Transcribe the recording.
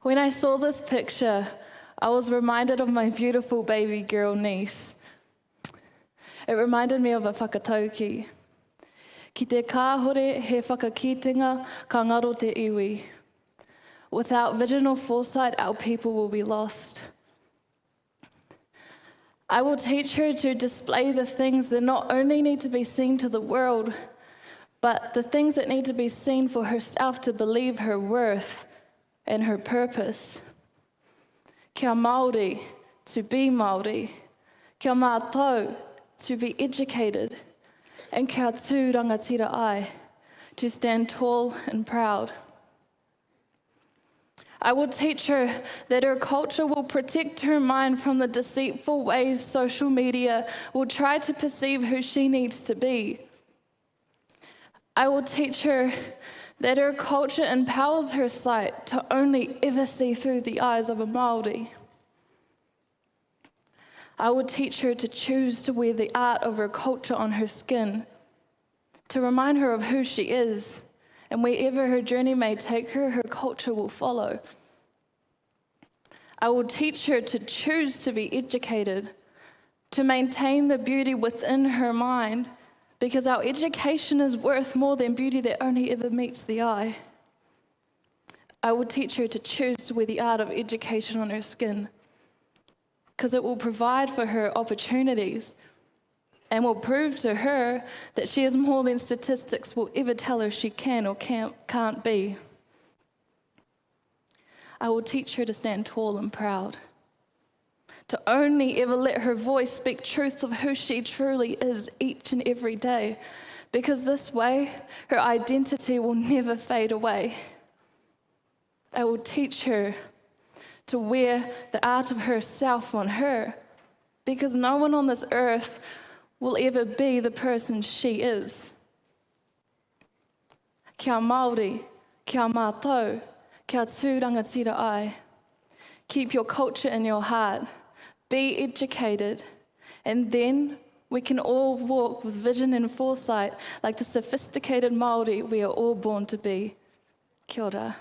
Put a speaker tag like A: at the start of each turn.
A: When I saw this picture, I was reminded of my beautiful baby girl niece. It reminded me of a whakatauki. Ki te kāhore he whakakitenga ka ngaro te iwi. Without vision or foresight, our people will be lost. I will teach her to display the things that not only need to be seen to the world, but the things that need to be seen for herself to believe her worth and her purpose. Kia Māori, to be Māori. Kia mātou, to be educated. And kia tū rangatira ai, to stand tall and proud. I will teach her that her culture will protect her mind from the deceitful ways social media will try to perceive who she needs to be. I will teach her that her culture empowers her sight to only ever see through the eyes of a Māori. I will teach her to choose to wear the art of her culture on her skin, to remind her of who she is, and wherever her journey may take her, her culture will follow. I will teach her to choose to be educated, to maintain the beauty within her mind, because our education is worth more than beauty that only ever meets the eye. I will teach her to choose to wear the art of education on her skin, because it will provide for her opportunities and will prove to her that she is more than statistics will ever tell her she can or can't be. I will teach her to stand tall and proud, to only ever let her voice speak truth of who she truly is each and every day, because this way her identity will never fade away. I will teach her to wear the art of herself on her, because no one on this earth will ever be the person she is. Kia Māori, kia mātou, kia tū rangatira ai. Keep your culture in your heart. Be educated, and then we can all walk with vision and foresight like the sophisticated Māori we are all born to be. Kia ora.